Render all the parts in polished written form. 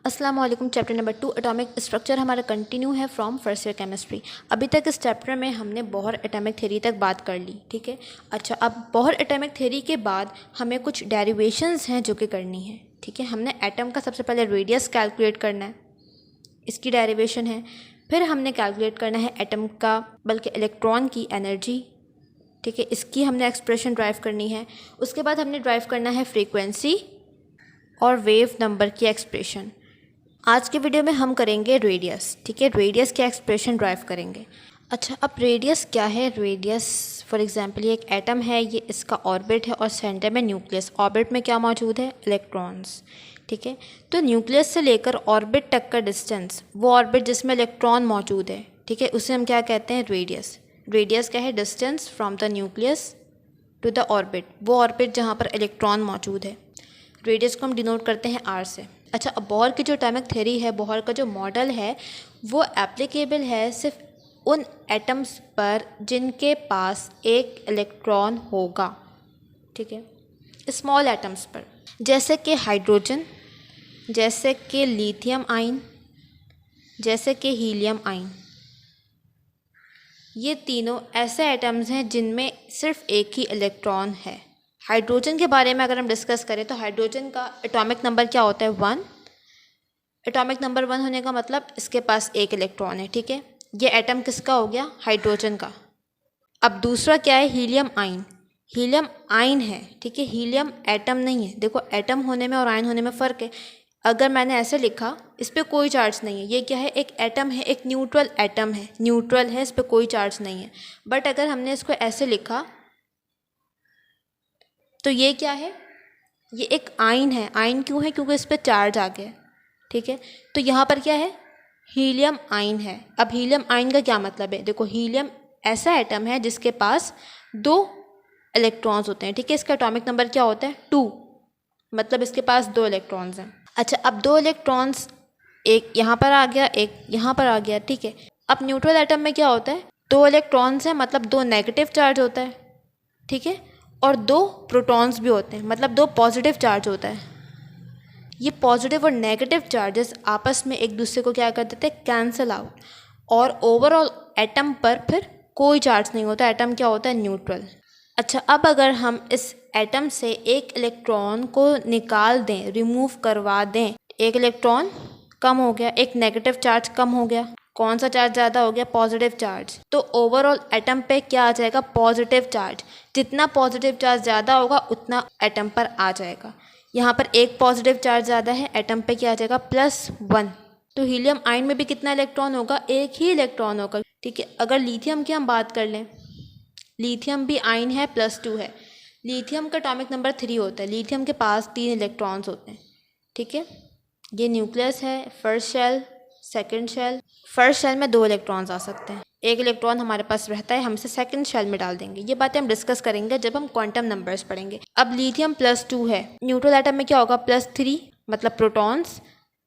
अस्सलाम वालेकुम। Chapter number 2 atomic structure हमारा कंटिन्यू है फ्रॉम फर्स्ट ईयर केमिस्ट्री। अभी तक इस चैप्टर में हमने बोहर एटॉमिक थ्योरी तक बात कर ली, ठीक है। अच्छा, अब बोहर एटॉमिक थ्योरी के बाद हमें कुछ डेरिवेशंस हैं जो कि करनी है, ठीक है। हमने एटम का सबसे पहले रेडियस कैलकुलेट करना है, इसकी डेरिवेशन है। फिर हमने कैलकुलेट करना है एटम का बल्कि इलेक्ट्रॉन की एनर्जी, ठीक है, इसकी हमने एक्सप्रेशन ड्राइव करनी है। उसके बाद हमने ड्राइव करना है फ्रीक्वेंसी और वेव नंबर की एक्सप्रेशन। आज के वीडियो में हम करेंगे रेडियस, ठीक है, रेडियस की एक्सप्रेशन ड्राइव करेंगे। अच्छा, अब रेडियस क्या है? रेडियस फॉर एग्जांपल ये एक एटम है, ये इसका ऑर्बिट है और सेंटर में न्यूक्लियस। ऑर्बिट में क्या मौजूद है? इलेक्ट्रॉन्स, ठीक है। तो न्यूक्लियस से लेकर ऑर्बिट तक का डिस्टेंस, वो ऑर्बिट जिसमें इलेक्ट्रॉन मौजूद है, ठीक है, उसे हम क्या कहते हैं? रेडियस। रेडियस क्या है? Distance from the nucleus to the orbit, वो ऑर्बिट जहाँ पर इलेक्ट्रॉन मौजूद है। रेडियस को हम डिनोट करते हैं आर से। अच्छा, अब बोहर की जो एटॉमिक थ्योरी है, बोहर का जो मॉडल है, वो एप्लीकेबल है सिर्फ उन एटम्स पर जिनके पास एक इलेक्ट्रॉन होगा, ठीक है, स्मॉल एटम्स पर, जैसे कि हाइड्रोजन, जैसे कि लिथियम आयन, जैसे कि हीलियम आयन। ये तीनों ऐसे एटम्स हैं जिनमें सिर्फ एक ही इलेक्ट्रॉन है। हाइड्रोजन के बारे में अगर हम डिस्कस करें तो हाइड्रोजन का एटॉमिक नंबर क्या होता है? 1। एटॉमिक नंबर 1 होने का मतलब इसके पास एक इलेक्ट्रॉन है, ठीक है। ये एटम किसका हो गया? हाइड्रोजन का। अब दूसरा क्या है? Helium ion. हीलियम आयन है, ठीक है, हीलियम एटम नहीं है। देखो, एटम होने में और आयन होने में फ़र्क है। अगर मैंने ऐसे लिखा, इस पर कोई चार्ज नहीं है, ये क्या है? एक एटम है, एक न्यूट्रल एटम है, न्यूट्रल है, इस पर कोई चार्ज नहीं है। बट अगर हमने इसको ऐसे लिखा तो ये क्या है? ये एक आयन है। आयन क्यों है? क्योंकि इस पर चार्ज आ गया, ठीक है। तो यहाँ पर क्या है? हीलियम आयन है। अब हीलियम आयन का क्या मतलब है? देखो, हीलियम ऐसा एटम है जिसके पास 2 इलेक्ट्रॉन्स होते हैं, ठीक है। इसका एटॉमिक नंबर क्या होता है? 2, मतलब इसके पास 2 इलेक्ट्रॉन्स हैं। अच्छा, अब 2 इलेक्ट्रॉन्स, एक यहाँ पर आ गया, एक यहाँ पर आ गया, ठीक है। अब न्यूट्रल एटम में क्या होता है? 2 इलेक्ट्रॉन्स हैं, मतलब 2 नेगेटिव चार्ज होता है, ठीक है, और 2 प्रोटॉन्स भी होते हैं, मतलब 2 पॉजिटिव चार्ज होता है। ये पॉजिटिव और नेगेटिव चार्जेस आपस में एक दूसरे को क्या कर देते हैं? Cancel out. और ओवरऑल एटम पर फिर कोई चार्ज नहीं होता। एटम क्या होता है? न्यूट्रल। अच्छा, अब अगर हम इस एटम से एक इलेक्ट्रॉन को निकाल दें, रिमूव करवा दें, एक इलेक्ट्रॉन कम हो गया, एक नेगेटिव चार्ज कम हो गया, कौन सा चार्ज ज़्यादा हो गया? Positive charge. तो ओवरऑल एटम पे क्या आ जाएगा? Positive charge. जितना पॉजिटिव चार्ज ज़्यादा होगा उतना एटम पर आ जाएगा। यहाँ पर एक पॉजिटिव चार्ज ज़्यादा है, एटम पे क्या आ जाएगा? +1। तो हीलियम आयन में भी कितना इलेक्ट्रॉन होगा? एक ही इलेक्ट्रॉन होगा, ठीक है। अगर लिथियम की हम बात कर लें, लिथियम भी आयन है, +2 है। लिथियम का एटॉमिक नंबर 3 होता है। लिथियम के पास 3 इलेक्ट्रॉन्स होते हैं, ठीक है। ये न्यूक्लियस है, first shell, second shell. First shell में 2 इलेक्ट्रॉन्स आ सकते हैं, एक इलेक्ट्रॉन हमारे पास रहता है, हम इसे सेकंड शेल में डाल देंगे। ये बातें हम डिस्कस करेंगे जब हम क्वांटम नंबर्स पढ़ेंगे। अब लिथियम +2 है, न्यूट्रल एटम में क्या होगा? +3, मतलब प्रोटॉन्स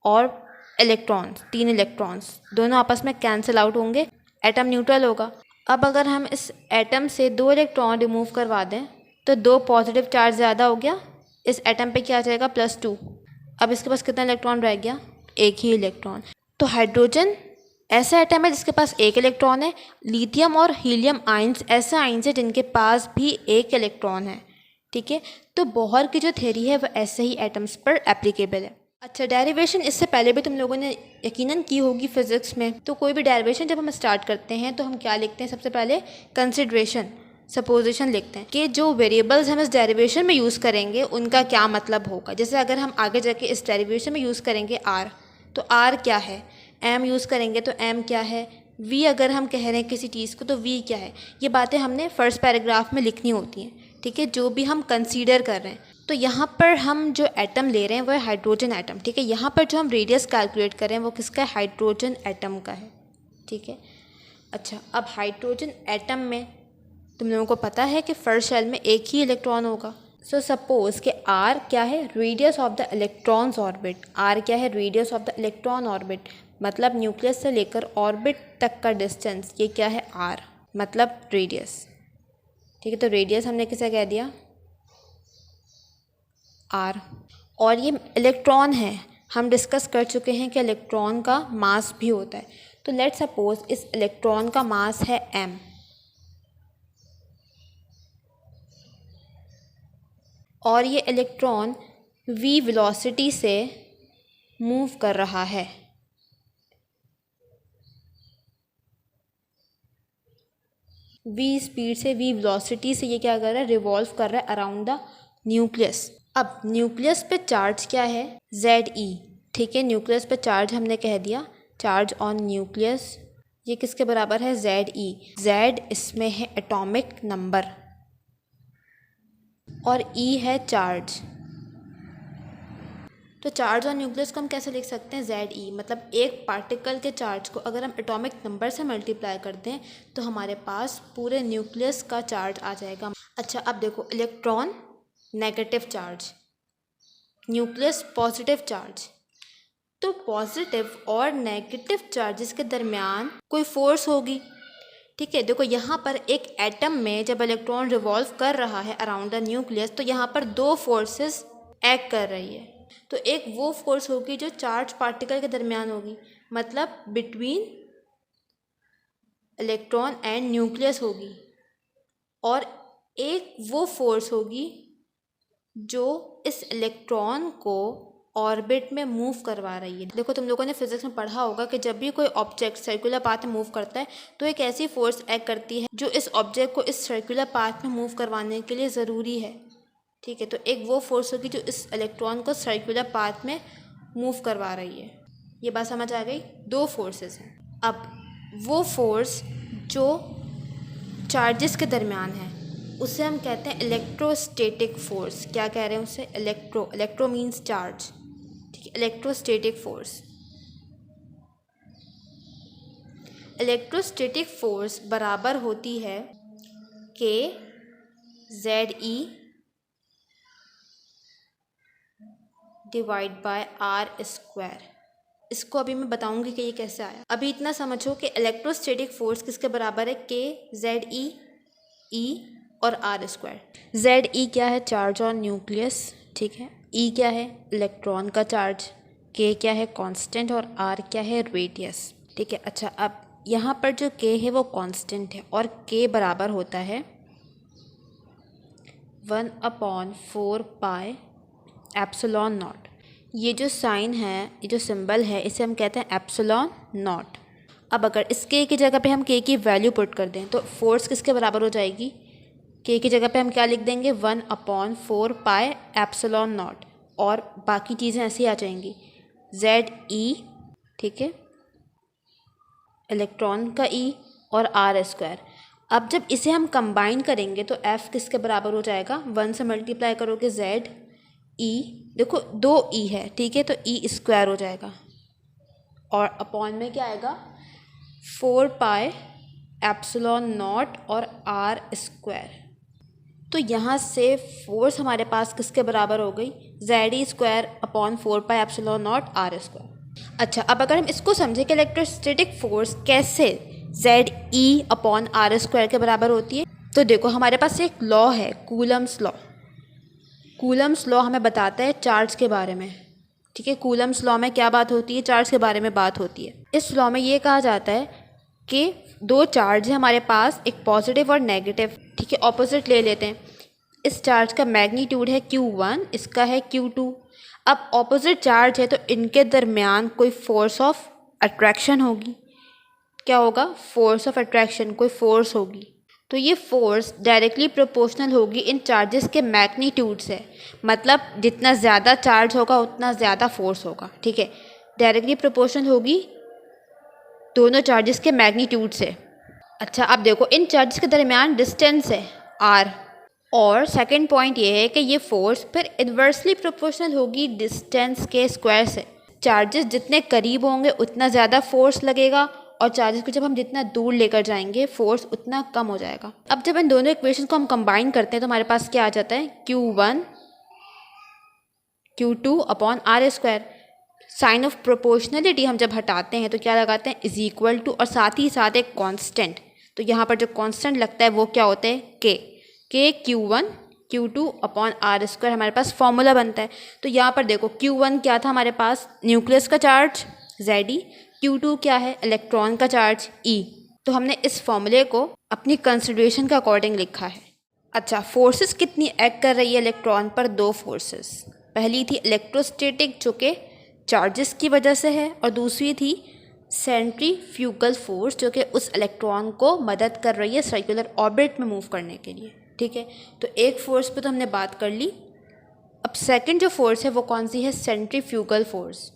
और इलेक्ट्रॉन्स, 3 इलेक्ट्रॉन्स दोनों आपस में कैंसिल आउट होंगे, एटम न्यूट्रल होगा। अब अगर हम इस एटम से 2 इलेक्ट्रॉन रिमूव करवा दें तो 2 पॉजिटिव चार्ज ज़्यादा हो गया, इस एटम पे क्या आ जाएगा? +2। अब इसके पास कितना इलेक्ट्रॉन रह गया? एक ही इलेक्ट्रॉन। तो हाइड्रोजन ऐसा एटम है जिसके पास एक इलेक्ट्रॉन है। लिथियम और हीलियम आयंस ऐसे आयंस हैं जिनके पास भी एक इलेक्ट्रॉन है, ठीक है। तो बोहर की जो थ्योरी है वह ऐसे ही एटम्स पर एप्लीकेबल है। अच्छा, डेरिवेशन इससे पहले भी तुम लोगों ने यकीनन की होगी फिजिक्स में। तो कोई भी डेरिवेशन जब हम स्टार्ट करते हैं तो हम क्या लिखते हैं? सबसे पहले कंसिडरेशन, सपोजिशन लिखते हैं कि जो वेरिएबल्स हम इस डेरिवेशन में यूज़ करेंगे उनका क्या मतलब होगा। जैसे अगर हम आगे जाके इस डेरिवेशन में यूज़ करेंगे आर, तो आर क्या है? एम यूज़ करेंगे तो एम क्या है? वी अगर हम कह रहे हैं किसी चीज़ को तो वी क्या है? ये बातें हमने फर्स्ट पैराग्राफ में लिखनी होती हैं, ठीक है, जो भी हम कंसीडर कर रहे हैं। तो यहाँ पर हम जो एटम ले रहे हैं वो है हाइड्रोजन एटम, ठीक है। यहाँ पर जो हम रेडियस कैलकुलेट कर रहे हैं वो किसका है? हाइड्रोजन एटम का है, ठीक है। अच्छा, अब हाइड्रोजन एटम में तुम लोगों को पता है कि फर्स्ट शेल में एक ही इलेक्ट्रॉन होगा। सो सपोज कि आर क्या है? Radius of the electrons orbit. R क्या है? Radius of the electron orbit, मतलब न्यूक्लियस से लेकर ऑर्बिट तक का डिस्टेंस, ये क्या है? आर, मतलब रेडियस, ठीक है। तो रेडियस हमने किसे कह दिया? आर। और ये इलेक्ट्रॉन है, हम डिस्कस कर चुके हैं कि इलेक्ट्रॉन का मास भी होता है। तो लेट्स सपोज इस इलेक्ट्रॉन का मास है m और ये इलेक्ट्रॉन v वेलोसिटी से मूव कर रहा है। v स्पीड से, v वेलोसिटी से ये क्या कर रहा है, रिवॉल्व कर रहा है अराउंड द न्यूक्लियस। अब न्यूक्लियस पे चार्ज क्या है, Ze। ठीक है, न्यूक्लियस पे चार्ज हमने कह दिया, चार्ज ऑन न्यूक्लियस ये किसके बराबर है, Ze। Z इसमें है एटॉमिक नंबर और E है चार्ज। तो चार्ज ऑन न्यूक्लियस को हम कैसे लिख सकते हैं, Ze। मतलब एक पार्टिकल के चार्ज को अगर हम एटॉमिक नंबर से मल्टीप्लाई करते हैं तो हमारे पास पूरे न्यूक्लियस का चार्ज आ जाएगा। अच्छा, अब देखो, electron negative charge, nucleus positive charge. तो पॉजिटिव और नेगेटिव चार्जेस के दरमियान कोई फोर्स होगी। ठीक है, देखो यहाँ पर एक एटम में जब इलेक्ट्रॉन रिवॉल्व कर रहा है अराउंड द न्यूक्लियस तो यहाँ पर दो फोर्सेस एक्ट कर रही है। तो एक वो फोर्स होगी जो चार्ज पार्टिकल के दरमियान होगी, मतलब बिटवीन इलेक्ट्रॉन एंड न्यूक्लियस होगी, और एक वो फोर्स होगी जो इस इलेक्ट्रॉन को ऑर्बिट में मूव करवा रही है। देखो, तुम लोगों ने फिजिक्स में पढ़ा होगा कि जब भी कोई ऑब्जेक्ट सर्कुलर पाथ में मूव करता है तो एक ऐसी फोर्स एक्ट करती है जो इस ऑब्जेक्ट को इस सर्कुलर पाथ में मूव करवाने के लिए ज़रूरी है। ठीक है, तो एक वो फोर्स होगी जो इस इलेक्ट्रॉन को सर्कुलर पाथ में मूव करवा रही है। ये बात समझ आ गई, दो फोर्सेस हैं। अब वो फोर्स जो चार्जेस के दरमियान है उसे हम कहते हैं इलेक्ट्रोस्टैटिक फोर्स। क्या कह रहे हैं उसे, इलेक्ट्रो मीन्स चार्ज। ठीक है, इलेक्ट्रोस्टैटिक फोर्स। इलेक्ट्रोस्टैटिक फोर्स बराबर होती है K Ze divide by R square. इसको अभी मैं बताऊंगी कि ये कैसे आया। अभी इतना समझो कि इलेक्ट्रोस्टैटिक फोर्स किसके बराबर है, K Ze E और R स्क्वायर। Ze क्या है, चार्ज ऑन न्यूक्लियस। ठीक है, E क्या है, इलेक्ट्रॉन का चार्ज, K क्या है, कांस्टेंट, और R क्या है, रेडियस। ठीक है, अच्छा, अब यहाँ पर जो K है वो कांस्टेंट है और K बराबर होता है 1/4 पाई एप्सिलॉन नॉट। ये जो साइन है, ये जो सिंबल है, इसे हम कहते हैं एप्सिलॉन नॉट। अब अगर इस K की जगह पे हम K की वैल्यू पुट कर दें तो फोर्स किसके बराबर हो जाएगी, K की जगह पे हम क्या लिख देंगे, 1/4 पाई एप्सिलॉन नॉट, और बाकी चीज़ें ऐसी आ जाएंगी, Ze। ठीक है, इलेक्ट्रॉन का E और R स्क्वायर। अब जब इसे हम कंबाइन करेंगे तो F किसके बराबर हो जाएगा, 1 से मल्टीप्लाई करोगे Ze, देखो 2 E है, ठीक है, तो E स्क्वायर हो जाएगा, और अपॉन में क्या आएगा, 4 पाई एप्सिलॉन नॉट और R स्क्वायर। तो यहाँ से फोर्स हमारे पास किसके बराबर हो गई, Ze square upon 4 pi epsilon not R square. अच्छा, अब अगर हम इसको समझें कि इलेक्ट्रोस्टैटिक फोर्स कैसे Ze अपॉन R स्क्वायर के बराबर होती है, तो देखो हमारे पास एक लॉ है, कूलम्स लॉ। कूलम्स लॉ हमें बताता है चार्ज के बारे में। ठीक है, कूलम्स लॉ में क्या बात होती है, चार्ज के बारे में बात होती है। इस लॉ में ये कहा जाता है कि दो चार्ज है हमारे पास, एक पॉजिटिव और नेगेटिव। ठीक है, ऑपोजिट ले लेते हैं। इस चार्ज का मैग्नीट्यूड है Q1, इसका है Q2। अब ऑपोजिट चार्ज है तो इनके दरमियान कोई फोर्स ऑफ अट्रैक्शन होगी। क्या होगा, फोर्स ऑफ अट्रैक्शन, कोई फोर्स होगी। तो ये फोर्स डायरेक्टली प्रोपोर्शनल होगी इन चार्जेस के मैग्नीट्यूड से, मतलब जितना ज़्यादा चार्ज होगा उतना ज़्यादा फोर्स होगा। ठीक है, डायरेक्टली प्रोपोर्शनल होगी दोनों चार्जेस के मैग्नीट्यूड से। अच्छा, अब देखो इन चार्जेस के दरमियान डिस्टेंस है R, और सेकंड पॉइंट ये है कि ये फोर्स फिर इन्वर्सली प्रोपोर्शनल होगी डिस्टेंस के स्क्वायर से। चार्जेस जितने करीब होंगे उतना ज़्यादा फोर्स लगेगा, और चार्जेस को जब हम जितना दूर लेकर जाएंगे फोर्स उतना कम हो जाएगा। अब जब इन दोनों इक्वेशन को हम कंबाइन करते हैं तो हमारे पास क्या आ जाता है, Q1 Q2 upon R square. Sign of proportionality हम जब हटाते हैं तो क्या लगाते हैं, इज इक्वल टू, और साथ ही साथ एक कांस्टेंट। तो यहाँ पर जो कांस्टेंट लगता है वो क्या होता है, K Q1 Q2/r² हमारे पास फॉर्मूला बनता है। तो यहाँ पर देखो Q1 क्या था हमारे पास, न्यूक्लियस का चार्ज Ze, Q2 क्या है, इलेक्ट्रॉन का चार्ज E। तो हमने इस फॉर्मूले को अपनी कंसिडरेशन के अकॉर्डिंग लिखा है। अच्छा, फोर्सेस कितनी एक्ट कर रही है इलेक्ट्रॉन पर? 2 फोर्सेस। पहली थी इलेक्ट्रोस्टैटिक जो कि चार्जेस की वजह से है, और दूसरी थी सेंट्रीफ्यूगल फोर्स जो कि उस इलेक्ट्रॉन को मदद कर रही है सर्कुलर ऑर्बिट में मूव करने के लिए। ठीक है, तो एक फोर्स पे तो हमने बात कर ली। अब सेकंड जो फोर्स है वो कौन सी है? Centrifugal force.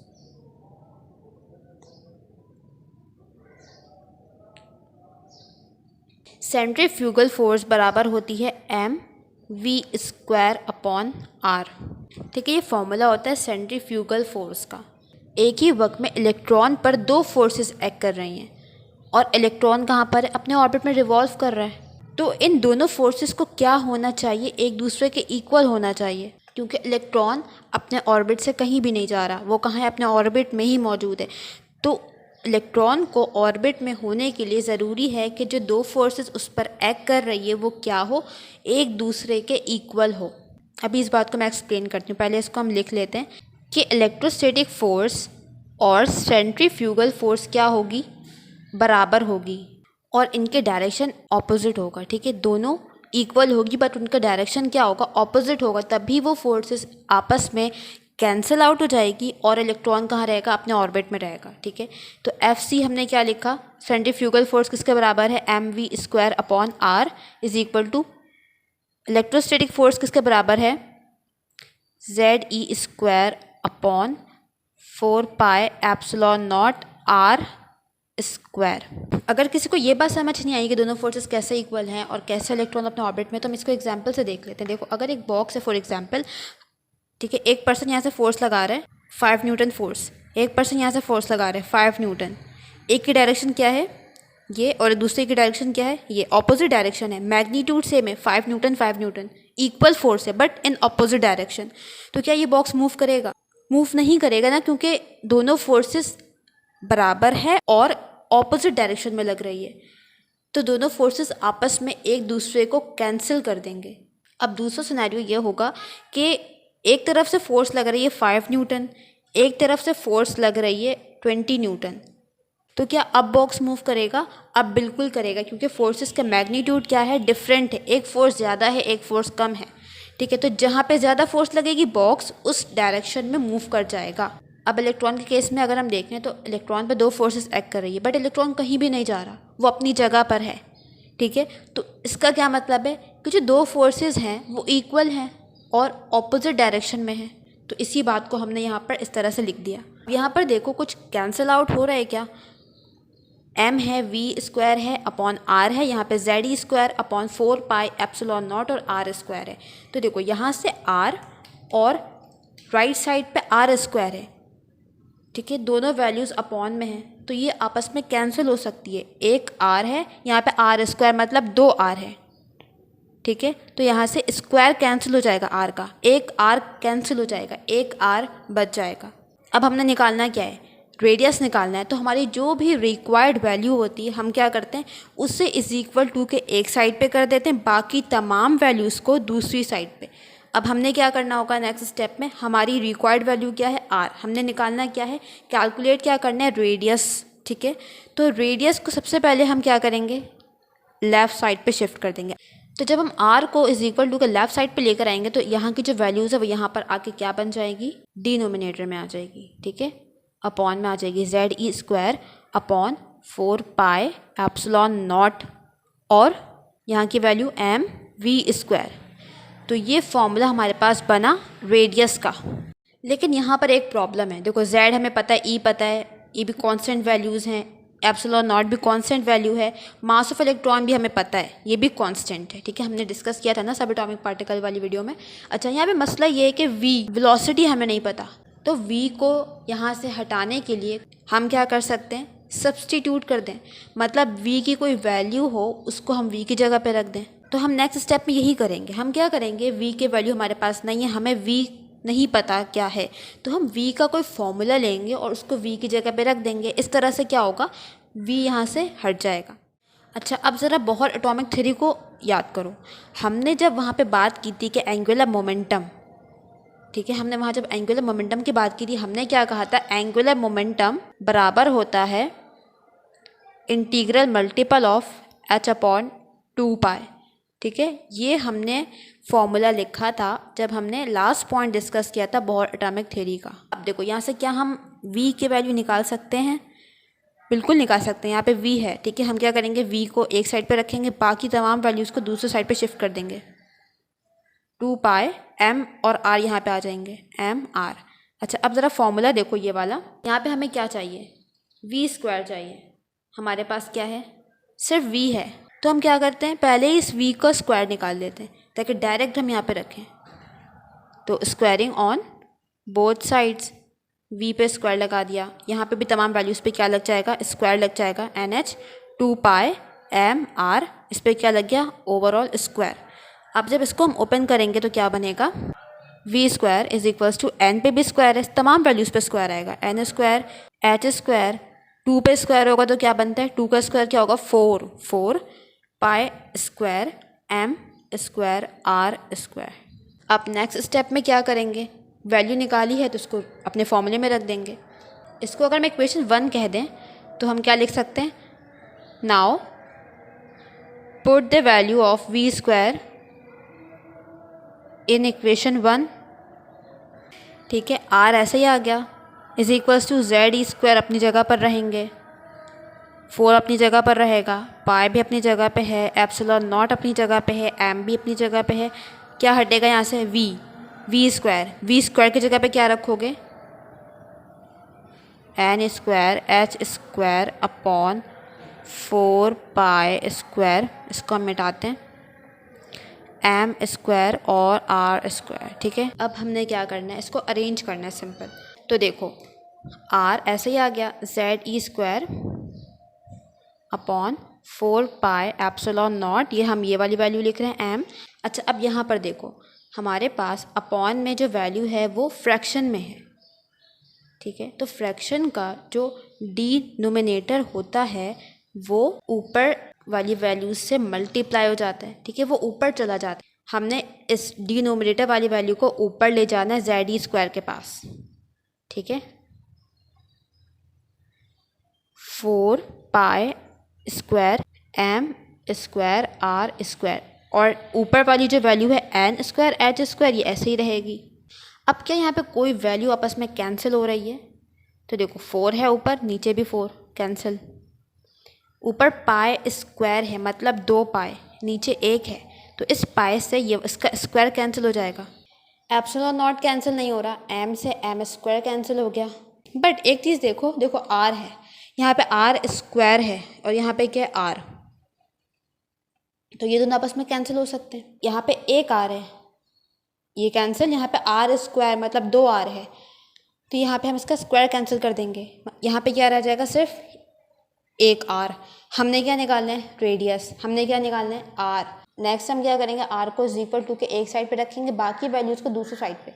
सेंट्रीफ्यूगल फोर्स बराबर होती है mv²/r। ठीक है, ये फॉर्मूला होता है सेंट्रीफ्यूगल फोर्स का। एक ही वक्त में इलेक्ट्रॉन पर 2 फोर्सेस एक्ट कर रही हैं, और इलेक्ट्रॉन कहाँ पर है? अपने ऑर्बिट में रिवॉल्व कर रहा है। तो इन दोनों फोर्सेस को क्या होना चाहिए? एक दूसरे के इक्वल होना चाहिए, क्योंकि इलेक्ट्रॉन अपने ऑर्बिट से कहीं भी नहीं जा रहा, वो कहाँ है? अपने ऑर्बिट में ही मौजूद है। तो इलेक्ट्रॉन को ऑर्बिट में होने के लिए ज़रूरी है कि जो 2 फोर्सेस उस पर एक्ट कर रही है वो क्या हो? एक दूसरे के इक्वल हो। अभी इस बात को मैं एक्सप्लेन करती हूँ, पहले इसको हम लिख लेते हैं कि इलेक्ट्रोस्टैटिक फोर्स और सेंट्रीफ्यूगल फोर्स क्या होगी? बराबर होगी, और इनके डायरेक्शन ऑपोजिट होगा। ठीक है, दोनों इक्वल होगी बट उनका डायरेक्शन क्या होगा? ऑपोजिट होगा। तभी वो फोर्सेस आपस में कैंसिल आउट हो जाएगी और इलेक्ट्रॉन कहाँ रहेगा? अपने ऑर्बिट में रहेगा। ठीक है, तो Fc हमने क्या लिखा? सेंट्रीफ्यूगल फोर्स किसके बराबर है? mv²/r is equal to electrostatic force किसके बराबर है? Ze²/4πε0r²। अगर किसी को ये बात समझ नहीं आई कि दोनों फोर्सेस कैसे इक्वल हैं और कैसे इलेक्ट्रॉन अपने ऑर्बिट में, तो हम इसको एग्जांपल से देख लेते हैं। देखो, अगर एक बॉक्स है फॉर एग्जांपल, ठीक है, एक पर्सन यहाँ से फोर्स लगा रहा है 5 न्यूटन फोर्स, एक पर्सन यहाँ से फोर्स लगा रहा है 5 न्यूटन। एक की डायरेक्शन क्या है? ये, और दूसरे की डायरेक्शन क्या है? ये। ऑपोजिट डायरेक्शन है, मैग्नीट्यूड सेम है, 5 न्यूटन इक्वल फोर्स है बट इन ऑपोजिट डायरेक्शन। तो क्या ये बॉक्स मूव करेगा? मूव नहीं करेगा ना, क्योंकि दोनों फोर्सेस बराबर है और ऑपोजिट डायरेक्शन में लग रही है। तो दोनों फोर्सेस आपस में एक दूसरे को कैंसिल कर देंगे। अब दूसरा सिनेरियो ये होगा कि एक तरफ से फोर्स लग रही है 5 न्यूटन, एक तरफ से फोर्स लग रही है 20 न्यूटन। तो क्या अब बॉक्स मूव करेगा? अब बिल्कुल करेगा, क्योंकि फोर्सेस का मैग्नीट्यूड क्या है? डिफरेंट है। एक फोर्स ज़्यादा है, एक फोर्स कम है। ठीक है, तो जहाँ पे ज़्यादा फोर्स लगेगी बॉक्स उस डायरेक्शन में मूव कर जाएगा। अब इलेक्ट्रॉन के केस में अगर हम देखें तो इलेक्ट्रॉन पे 2 फोर्सेस एक्ट कर रही है बट इलेक्ट्रॉन कहीं भी नहीं जा रहा, वो अपनी जगह पर है। ठीक है, तो इसका क्या मतलब है कि जो 2 फोर्सेस हैं वो इक्वल हैं और ऑपोजिट डायरेक्शन में है। तो इसी बात को हमने यहाँ पर इस तरह से लिख दिया। यहाँ पर देखो कुछ कैंसिल आउट हो रहा है क्या? m है, v² है अपॉन r है, यहाँ पे Ze²/4πε0 और r² है। तो देखो यहाँ से r और राइट साइड पे r² है। ठीक है, दोनों वैल्यूज़ अपॉन में हैं, तो ये आपस में कैंसिल हो सकती है। एक r है, यहाँ पे r² मतलब 2r है। ठीक है, तो यहाँ से स्क्वायर कैंसिल हो जाएगा r का, एक r कैंसिल हो जाएगा, एक r बच जाएगा। अब हमने निकालना क्या है? रेडियस निकालना है। तो हमारी जो भी रिक्वायर्ड वैल्यू होती है हम क्या करते हैं? उससे इज इक्वल टू के एक साइड पे कर देते हैं, बाकी तमाम वैल्यूज़ को दूसरी साइड पे। अब हमने क्या करना होगा नेक्स्ट स्टेप में? हमारी रिक्वायर्ड वैल्यू क्या है? r। हमने निकालना क्या है? कैलकुलेट क्या करना है? रेडियस। ठीक है, तो रेडियस को सबसे पहले हम क्या करेंगे? लेफ़्ट साइड पे शिफ्ट कर देंगे। तो जब हम r को इज इक्वल टू के लेफ़्ट साइड पे लेकर आएंगे तो यहाँ की जो वैल्यूज़ है वो यहाँ पर आके क्या बन जाएगी? डिनोमिनेटर में आ जाएगी। ठीक है, अपॉन में आ जाएगी Ze²/4πε0 और यहाँ की वैल्यू mv²। तो ये फॉर्मूला हमारे पास बना रेडियस का। लेकिन यहाँ पर एक प्रॉब्लम है। देखो z हमें पता है, e पता है, ये भी कांस्टेंट वैल्यूज़ हैं, ε0 भी कांस्टेंट वैल्यू है, मास ऑफ इलेक्ट्रॉन भी हमें पता है, ये भी कांस्टेंट है। ठीक है, हमने डिस्कस किया था ना सब एटॉमिक पार्टिकल वाली वीडियो में। अच्छा, यहाँ पे मसला ये है कि v वेलोसिटी हमें नहीं पता, तो v को यहाँ से हटाने के लिए हम क्या कर सकते हैं? सब्सटीट्यूट कर दें, मतलब v की कोई वैल्यू हो उसको हम v की जगह पे रख दें। तो हम नेक्स्ट स्टेप में यही करेंगे। हम क्या करेंगे? v की वैल्यू हमारे पास नहीं है, हमें v नहीं पता क्या है, तो हम v का कोई फॉर्मूला लेंगे और उसको v की जगह पे रख देंगे। इस तरह से क्या होगा? v यहाँ से हट जाएगा। अच्छा, अब ज़रा बोहर एटॉमिक थ्योरी को याद करो। हमने जब वहाँ पे बात की थी कि एंगुलर मोमेंटम, ठीक है, हमने वहाँ जब एंगुलर मोमेंटम की बात की थी, हमने क्या कहा था, एंगुलर मोमेंटम बराबर होता है integral multiple of h upon 2 पाई। ठीक है, ये हमने फॉर्मूला लिखा था जब हमने लास्ट पॉइंट डिस्कस किया था बोहर एटॉमिक थ्योरी का। अब देखो यहाँ से क्या हम v की वैल्यू निकाल सकते हैं? बिल्कुल निकाल सकते हैं। यहाँ पे v है, ठीक है, हम क्या करेंगे, v को एक साइड पे रखेंगे, बाकी तमाम वैल्यूज़ को दूसरे साइड पे शिफ्ट कर देंगे। 2 पाई m और r यहाँ पे आ जाएंगे, m r। अच्छा, अब ज़रा फॉर्मूला देखो ये वाला। यहाँ पे हमें क्या चाहिए, v स्क्वायर चाहिए। हमारे पास क्या है, सिर्फ v है, तो हम क्या करते हैं, पहले ही इस v का स्क्वायर निकाल लेते हैं ताकि डायरेक्ट हम यहाँ पे रखें। तो squaring on both sides, v पे स्क्वायर लगा दिया, यहाँ पे भी तमाम वैल्यूज़ पे क्या लग जाएगा, स्क्वायर लग जाएगा, NH 2 पाई m r, इस पर क्या लग गया, ओवरऑल स्क्वायर। अब जब इसको हम ओपन करेंगे तो क्या बनेगा, v square is equals to n पे भी स्क्वायर है, तमाम वैल्यूज़ पे स्क्वायर आएगा, n स्क्वायर h स्क्वायर, 2 पे स्क्वायर होगा तो क्या बनता है, 2 का स्क्वायर क्या होगा, 4 pi square m square r square. अब नेक्स्ट स्टेप में क्या करेंगे, वैल्यू निकाली है तो उसको अपने फॉर्मूले में रख देंगे। इसको अगर मैं इक्वेशन 1 कह दें तो हम क्या लिख सकते हैं, now put the value of v square in equation 1। ठीक है, r ऐसे ही आ गया, is equals to Z E square अपनी जगह पर रहेंगे, 4 अपनी जगह पर रहेगा, पाई भी अपनी जगह पे है, एप्सिलॉन नॉट अपनी जगह पे है, m भी अपनी जगह पे है। क्या हटेगा यहाँ से, v स्क्वायर की जगह पे क्या रखोगे, n square h square upon 4 pi square, इसको हम मिटाते हैं, m स्क्वायर और r स्क्वायर। ठीक है, अब हमने क्या करना है, इसको अरेंज करना है सिंपल। तो देखो r ऐसे ही आ गया, Z E square upon 4 pi epsilon not, ये हम ये वाली वैल्यू लिख रहे हैं m। अच्छा, अब यहाँ पर देखो हमारे पास अपॉन में जो वैल्यू है वो फ्रैक्शन में है। ठीक है, तो फ्रैक्शन का जो डिनोमिनेटर होता है वो ऊपर वाली वैल्यूज से मल्टीप्लाई हो जाता है। ठीक है, वो ऊपर चला जाता है, हमने इस डिनोमिनेटर वाली वैल्यू को ऊपर ले जाना है जेड ई स्क्वायर के पास। ठीक है, 4 pi square m square r square, और ऊपर वाली जो वैल्यू है n स्क्वायर h स्क्वायर, ये ऐसे ही रहेगी। अब क्या यहाँ पे कोई वैल्यू आपस में कैंसिल हो रही है, तो देखो 4 है ऊपर, नीचे भी 4 कैंसिल, ऊपर पाई स्क्वायर है मतलब 2 पाई, नीचे 1 है, तो इस पाई से ये इसका स्क्वायर कैंसिल हो जाएगा। एप्सिलॉन नॉट कैंसिल नहीं हो रहा, m से m स्क्वायर कैंसिल हो गया। बट एक चीज़ देखो r है, यहाँ पे r स्क्वायर है और यहाँ पे क्या है r, तो ये दोनों आपस में कैंसिल हो सकते हैं। यहाँ पे एक r है, ये कैंसिल, यहाँ पे r स्क्वायर मतलब 2r है, तो यहाँ पे हम इसका स्क्वायर कैंसिल कर देंगे, यहाँ पे क्या रह जाएगा, सिर्फ एक r। हमने क्या निकालना है, रेडियस, हमने क्या निकालना है, r। नेक्स्ट हम क्या करेंगे, r को इज इक्वल टू के एक साइड पे रखेंगे, बाकी वैल्यूज़ को दूसरी साइड पे।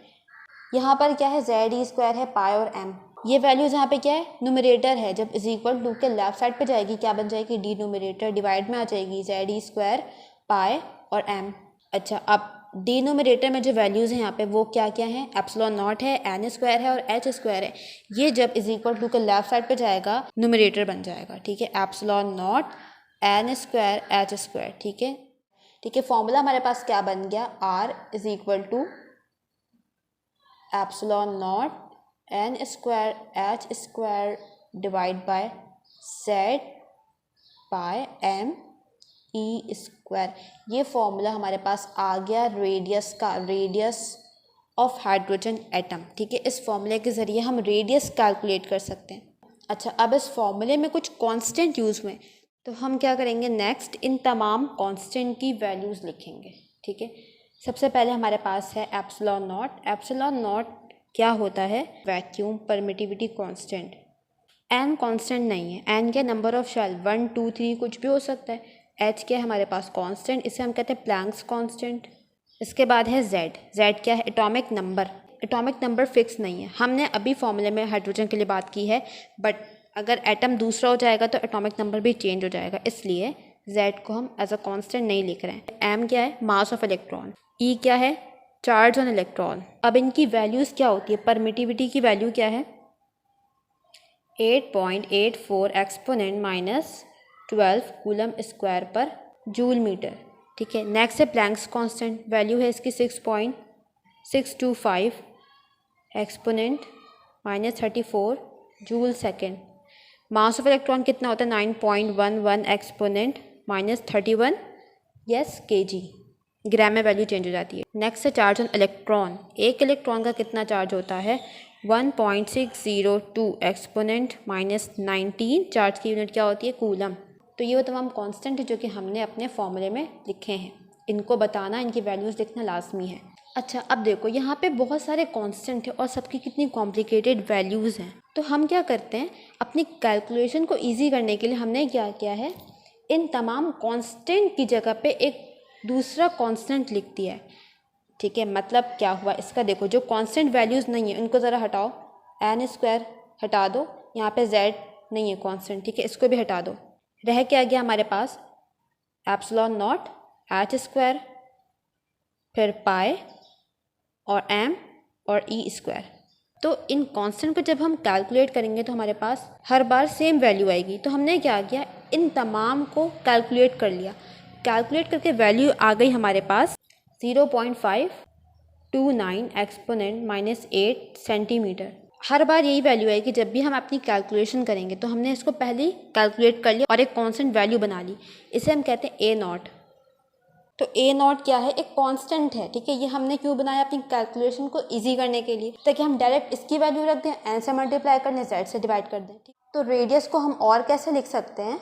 यहाँ पर क्या है, जेड ई स्क्वायर है, पाई और m, ये वैल्यूज़ यहाँ पे क्या है, न्यूमरेटर है, जब इज इक्वल टू के लेफ्ट साइड पे जाएगी क्या बन जाएगी, डी न्यूमरेटर डिवाइड में आ जाएगी, जेड ई स्क्वायर पाई और m। अच्छा, अब डिनोमिनेटर में जो वैल्यूज़ हैं यहाँ पे वो क्या क्या हैं, एप्सिलॉन नॉट है, n स्क्वायर है और h स्क्वायर है, ये जब इज इक्वल टू के लेफ्ट साइड पे जाएगा न्यूमरेटर बन जाएगा। ठीक है, epsilon naught n square h square. ठीक है, ठीक है, फॉर्मूला हमारे पास क्या बन गया, r is equal to epsilon naught n square h square divide by z pi m E square. ये फॉर्मूला हमारे पास आ गया रेडियस का, रेडियस ऑफ हाइड्रोजन एटम। ठीक है, इस फॉर्मूले के ज़रिए हम रेडियस कैलकुलेट कर सकते हैं। अच्छा, अब इस फॉर्मूले में कुछ कांस्टेंट यूज़ हुए, तो हम क्या करेंगे, नेक्स्ट इन तमाम कांस्टेंट की वैल्यूज़ लिखेंगे। ठीक है, सबसे पहले हमारे पास है एप्सिलॉन नॉट। एप्सिलॉन नॉट क्या होता है, vacuum permittivity constant. n constant नहीं है, n के नंबर ऑफ शेल 1 2 3 कुछ भी हो सकता है। h क्या है हमारे पास, कांस्टेंट, इसे हम कहते हैं प्लैंक्स कांस्टेंट। इसके बाद है z क्या है, atomic number. Atomic number fix नहीं है, हमने अभी फॉर्मूले में हाइड्रोजन के लिए बात की है, बट अगर एटम दूसरा हो जाएगा तो एटॉमिक नंबर भी चेंज हो जाएगा, इसलिए जेड को हम एज अ कांस्टेंट नहीं लिख रहे हैं। एम क्या है? Mass of electron. ई क्या है? Charge on electron. अब इनकी वैल्यूज़ क्या होती है? परमिटिविटी की वैल्यू क्या है? 8.84 एक्सपोनेंट -12 कूलम स्क्वायर पर जूल मीटर। ठीक है, नेक्स्ट है प्लैंक्स कांस्टेंट, वैल्यू है इसकी 6.625 exponent -34 joule second. Mass of electron कितना होता है? 9.11 एक्सपोनेंट -31 यस kg। ग्राम में वैल्यू चेंज हो जाती है। नेक्स्ट है चार्ज ऑन इलेक्ट्रॉन। एक इलेक्ट्रॉन का कितना चार्ज होता है? 1.602 एक्सपोनेंट -19। चार्ज की यूनिट क्या होती है? कूलम। तो ये वो तमाम कांस्टेंट है जो कि हमने अपने फॉर्मूले में लिखे हैं। इनको बताना, इनकी वैल्यूज़ लिखना लाजमी है। अच्छा, अब देखो यहाँ पे बहुत सारे कांस्टेंट हैं और सबकी कितनी कॉम्प्लिकेटेड वैल्यूज़ हैं। तो हम क्या करते हैं, अपनी कैलकुलेशन को ईजी करने के लिए हमने क्या किया है, इन तमाम कांस्टेंट की जगह पे एक दूसरा कांस्टेंट लिख दिया है। ठीक है, मतलब क्या हुआ इसका? देखो, जो कांस्टेंट वैल्यूज़ नहीं है उनको ज़रा हटाओ। एन स्क्वायर हटा दो, यहाँ पे जेड नहीं है कांस्टेंट, ठीक है, इसको भी हटा दो। रह क्या गया हमारे पास? एप्सिलॉन नॉट एच स्क्वायर, फिर पाई और एम और ई स्क्वायर। तो इन कांस्टेंट को जब हम कैलकुलेट करेंगे तो हमारे पास हर बार सेम वैल्यू आएगी। तो हमने क्या किया, इन तमाम को कैलकुलेट कर लिया। कैलकुलेट करके वैल्यू आ गई हमारे पास 0.529 एक्सपोनेंट -8 सेंटीमीटर। हर बार यही वैल्यू आएगी जब भी हम अपनी कैलकुलेशन करेंगे। तो हमने इसको पहले ही कैलकुलेट कर लिया और एक कांस्टेंट वैल्यू बना ली। इसे हम कहते हैं ए नॉट। तो ए नॉट क्या है? एक कांस्टेंट है। ठीक है, ये हमने क्यों बनाया? अपनी कैलकुलेशन को इजी करने के लिए, ताकि हम डायरेक्ट इसकी वैल्यू रख दें, एन से मल्टीप्लाई कर दें, जेड से डिवाइड कर दें। ठीक, तो रेडियस को हम और कैसे लिख सकते हैं?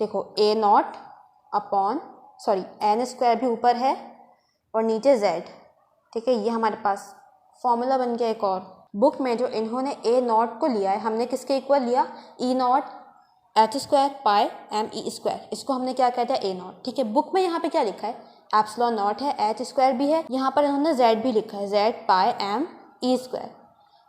देखो, ए नॉट अपॉन एन स्क्वायर भी ऊपर है और नीचे जेड। ठीक है, ये हमारे पास फॉर्मूला बन गया एक और। बुक में जो इन्होंने ए नॉट को लिया है, हमने किसके इक्वल लिया? E naught H square pi M E square. इसको हमने क्या कहते हैं? A naught. ठीक है, बुक में यहाँ पे क्या लिखा है? एप्सिलॉन नॉट है, एच स्क्वायर भी है, यहाँ पर इन्होंने जेड भी लिखा है, Z pi M E square.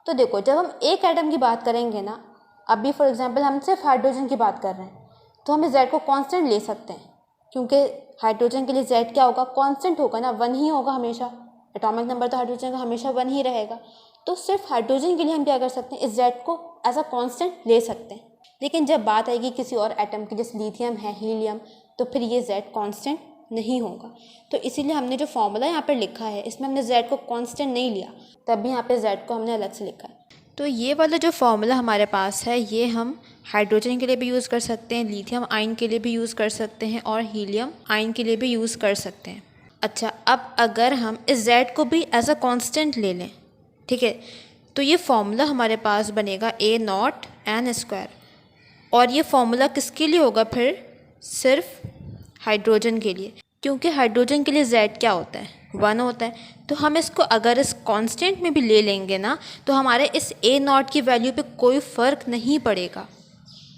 तो देखो, जब हम एक एटम की बात करेंगे ना, अभी फॉर एग्जाम्पल हम सिर्फ हाइड्रोजन की बात कर रहे हैं, तो हम जेड को कॉन्स्टेंट ले सकते हैं, क्योंकि हाइड्रोजन के लिए जेड क्या होगा? कांस्टेंट होगा ना, 1 ही होगा हमेशा। एटॉमिक नंबर तो हाइड्रोजन का हमेशा 1 ही रहेगा। तो सिर्फ हाइड्रोजन के लिए हम क्या कर सकते हैं? इस जेड को एज अ कांस्टेंट ले सकते हैं। लेकिन जब बात आएगी किसी और एटम की, जैसे लिथियम है, हीलियम, तो फिर ये जेड कांस्टेंट नहीं होगा। तो इसीलिए हमने जो फॉर्मूला यहाँ पर लिखा है, इसमें हमने जेड को कांस्टेंट नहीं लिया, तब भी यहाँ पे जेड को हमने अलग से लिखा है। तो ये वाला जो फॉर्मूला हमारे पास है, ये हम हाइड्रोजन के लिए भी यूज़ कर सकते हैं, लिथियम आयन के लिए भी यूज़ कर सकते हैं और हीलियम आयन के लिए भी यूज़ कर सकते हैं। अच्छा, अब अगर हम इस जेड को भी एज अ कांस्टेंट ले लें, ठीक है, तो ये फॉर्मूला हमारे पास बनेगा ए नॉट एन स्क्वायर। और ये फॉर्मूला किसके लिए होगा फिर? सिर्फ हाइड्रोजन के लिए, क्योंकि हाइड्रोजन के लिए जेड क्या होता है? 1 होता है। तो हम इसको अगर इस कांस्टेंट में भी ले लेंगे ना, तो हमारे इस ए नॉट की वैल्यू पे कोई फ़र्क नहीं पड़ेगा।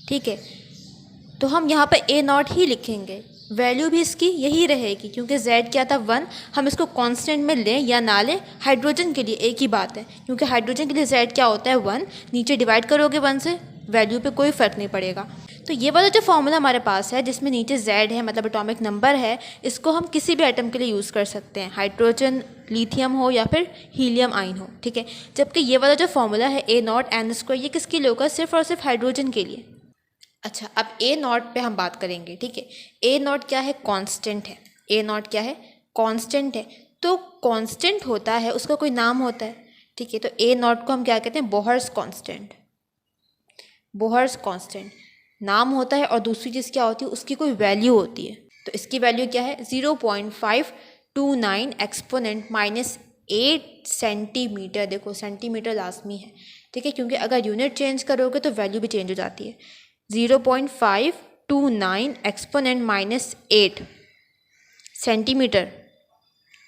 ठीक है, तो हम यहाँ पर ए नॉट ही लिखेंगे, वैल्यू भी इसकी यही रहेगी, क्योंकि जेड क्या था? 1। हम इसको कांस्टेंट में लें या ना लें, हाइड्रोजन के लिए एक ही बात है, क्योंकि हाइड्रोजन के लिए जेड क्या होता है? 1। नीचे डिवाइड करोगे 1 से, वैल्यू पे कोई फ़र्क नहीं पड़ेगा। तो ये वाला जो फॉर्मूला हमारे पास है, जिसमें नीचे जेड है, मतलब एटॉमिक नंबर है, इसको हम किसी भी एटम के लिए यूज़ कर सकते हैं, हाइड्रोजन, लिथियम हो या फिर हीलियम आयन हो। ठीक है, जबकि ये वाला जो फॉर्मूला है ए नॉट एन स्क्वायर, ये किसके लिए होगा? सिर्फ और सिर्फ हाइड्रोजन के लिए। अच्छा, अब ए नॉट पे हम बात करेंगे। ठीक है, ए नॉट क्या है? कांस्टेंट है। ए नॉट क्या है? कांस्टेंट है। तो कांस्टेंट होता है, उसका कोई नाम होता है। ठीक है, तो ए नॉट को हम क्या कहते हैं? Bohr's constant. बोहर्स कांस्टेंट नाम होता है और दूसरी चीज़ क्या होती है? उसकी कोई वैल्यू होती है। तो इसकी वैल्यू क्या है? 0.529 एक्सपोनेंट -8 सेंटीमीटर। देखो, सेंटीमीटर लाजमी है। ठीक है, क्योंकि अगर यूनिट चेंज करोगे तो वैल्यू भी चेंज हो जाती है। 0.529 एक्सपोनेंट -8 सेंटीमीटर,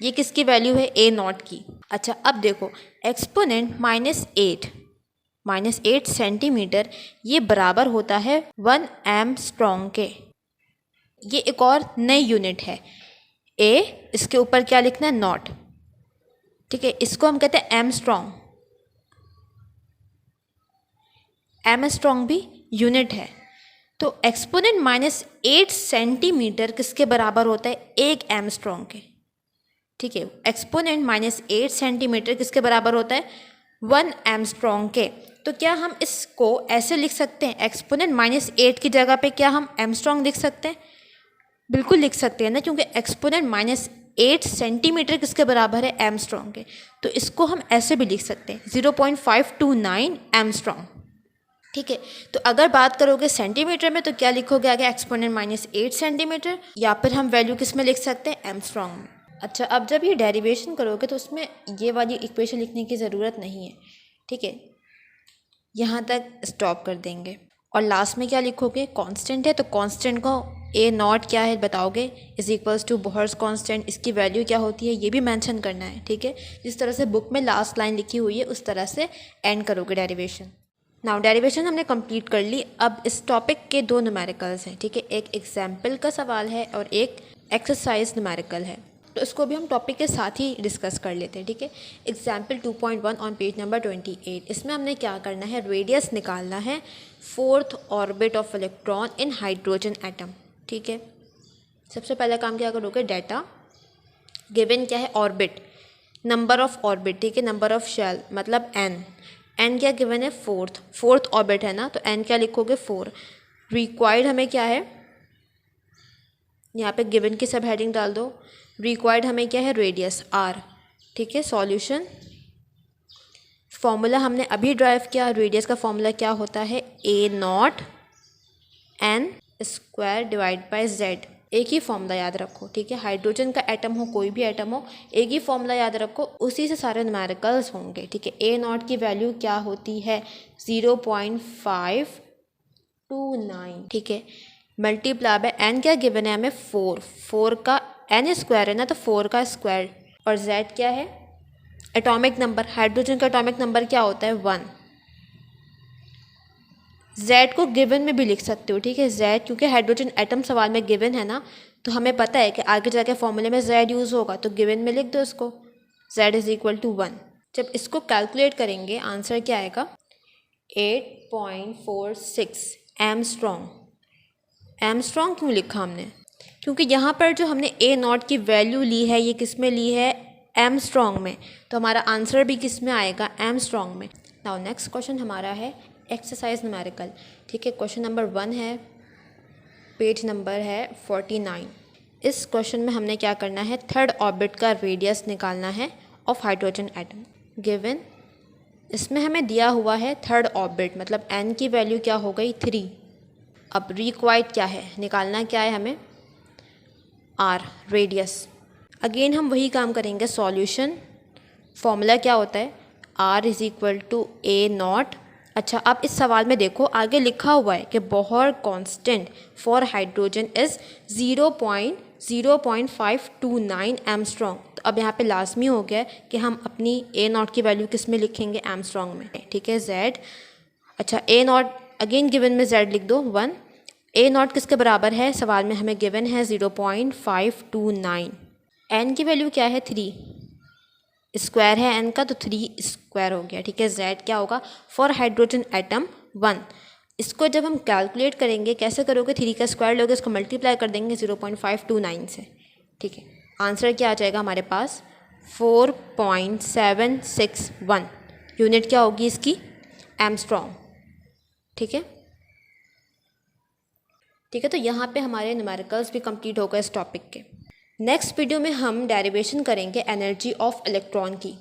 ये किसकी वैल्यू है? ए नॉट की। अच्छा, अब देखो, एक्सपोनेंट -8 सेंटीमीटर, ये बराबर होता है 1 एंगस्ट्रॉम के। ये एक और नई यूनिट है। ए, इसके ऊपर क्या लिखना है? नॉट। ठीक है, इसको हम कहते हैं एंगस्ट्रॉम। एंगस्ट्रॉम भी यूनिट है। तो एक्सपोनेंट -8 सेंटीमीटर किसके बराबर होता है? 1 एमस्ट्रॉन्ग के। ठीक है, एक्सपोनेंट -8 सेंटीमीटर किसके बराबर होता है? 1 एमस्ट्रॉन्ग के। तो क्या हम इसको ऐसे लिख सकते हैं, एक्सपोनेंट -8 की जगह पे क्या हम एमस्ट्रॉन्ग लिख सकते हैं? बिल्कुल लिख सकते हैं ना, क्योंकि एक्सपोनेंट -8 सेंटीमीटर किसके बराबर है? एमस्ट्रॉन्ग के। तो इसको हम ऐसे भी लिख सकते हैं 0.529 एमस्ट्रॉन्ग। ठीक है, तो अगर बात करोगे सेंटीमीटर में तो क्या लिखोगे आगे? एक्सपोनेंट -8 सेंटीमीटर, या फिर हम वैल्यू किस में लिख सकते हैं? एमस्ट्रॉन्ग में। अच्छा, अब जब ये डेरिवेशन करोगे तो उसमें ये वाली इक्वेशन लिखने की ज़रूरत नहीं है। ठीक है, यहाँ तक स्टॉप कर देंगे और लास्ट में क्या लिखोगे? कांस्टेंट है तो कांस्टेंट को ए नॉट क्या है बताओगे, is equals to Bohr's constant. इसकी वैल्यू क्या होती है ये भी मेंशन करना है। ठीक है, जिस तरह से बुक में लास्ट लाइन लिखी हुई है उस तरह से एंड करोगे डेरिवेशन। नाउ डेरिवेशन हमने कंप्लीट कर ली। अब इस टॉपिक के 2 न्यूमेरिकल्स हैं। ठीक है, एक एग्जाम्पल का सवाल है और एक एक्सरसाइज न्यूमेरिकल है, तो इसको भी हम टॉपिक के साथ ही डिस्कस कर लेते हैं। ठीक है, एग्जाम्पल 2.1 ऑन पेज नंबर 28। इसमें हमने क्या करना है? रेडियस निकालना है 4th orbit of electron in hydrogen atom. ठीक है, सबसे पहला काम क्या करोगे? डाटा गिवन क्या है? Orbit, number of orbit. ठीक है, नंबर ऑफ शेल मतलब एन क्या गिवन है? 4th ऑर्बिट है ना, तो एन क्या लिखोगे? 4। रिक्वायर्ड हमें क्या है? यहाँ पे गिवन की सब हेडिंग डाल दो। रिक्वायर्ड हमें क्या है? Radius R. ठीक है, सॉल्यूशन फॉर्मूला हमने अभी ड्राइव किया। रेडियस का फॉर्मूला क्या होता है? A naught N square divide by Z. एक ही फॉर्मूला याद रखो। ठीक है, हाइड्रोजन का एटम हो, कोई भी एटम हो, एक ही फॉर्मूला याद रखो, उसी से सारे न्यूमेरिकल्स होंगे। ठीक है, ए नॉट की वैल्यू क्या होती है? 0.529। ठीक है, मल्टीप्लाई बाय एन क्या गिवन है हमें? 4 का एन स्क्वायर है ना, तो 4 का स्क्वायर। और जेड क्या है? Atomic number. हाइड्रोजन का एटॉमिक नंबर क्या होता है? 1। जेड को गिवन में भी लिख सकते हो। ठीक है, जेड क्योंकि हाइड्रोजन एटम सवाल में गिवन है ना, तो हमें पता है कि आगे जाके फॉर्मूले में जेड यूज़ होगा, तो गिवन में लिख दो इसको, जेड इज इक्वल टू 1। जब इसको कैलकुलेट करेंगे आंसर क्या आएगा? 8.46 एमस्ट्रॉन्ग। एमस्ट्रॉन्ग क्यों लिखा हमने? क्योंकि यहाँ पर जो हमने ए नॉट की वैल्यू ली है ये किस में ली है? एमस्ट्रॉन्ग में। तो हमारा आंसर भी किस में आएगा? एमस्ट्रॉन्ग में। नाउ नेक्स्ट क्वेश्चन हमारा है एक्सरसाइज न्यूमेरिकल। ठीक है, क्वेश्चन नंबर 1 है, पेज नंबर है 49। इस क्वेश्चन में हमने क्या करना है? 3rd ऑर्बिट का रेडियस निकालना है ऑफ हाइड्रोजन एटम गिवन। इसमें हमें दिया हुआ है 3rd ऑर्बिट, मतलब एन की वैल्यू क्या हो गई? 3। अब रिक्वायर्ड क्या है? निकालना क्या है हमें? Are, radius. अगेन हम वही काम करेंगे, सॉल्यूशन फॉर्मूला क्या होता है? R is equal to A naught. अच्छा, अब इस सवाल में देखो आगे लिखा हुआ है कि Bohr constant for hydrogen is 0.529 Armstrong. तो अब यहाँ पे लाजमी हो गया कि हम अपनी ए नॉट की वैल्यू किस में लिखेंगे? एमस्ट्रॉन्ग में। ठीक है, जेड। अच्छा, ए नॉट अगेन गिवन में जेड लिख दो 1। ए नॉट किसके बराबर है? सवाल में हमें गिवन है 0.529। एन की वैल्यू क्या है? 3। स्क्वायर है एन का, तो 3 स्क्वायर हो गया। ठीक है, जेड क्या होगा? For hydrogen atom 1। इसको जब हम कैलकुलेट करेंगे कैसे करोगे? 3 का स्क्वायर लोगे, इसको मल्टीप्लाई कर देंगे 0.529 से। ठीक है, आंसर क्या आ जाएगा हमारे पास? 4.761। यूनिट क्या होगी इसकी? एमस्ट्रॉन्ग। ठीक है, ठीक है, तो यहाँ पे हमारे न्यूमेरिकल्स भी कंप्लीट हो गए इस टॉपिक के। नेक्स्ट वीडियो में हम डेरिवेशन करेंगे एनर्जी ऑफ इलेक्ट्रॉन की।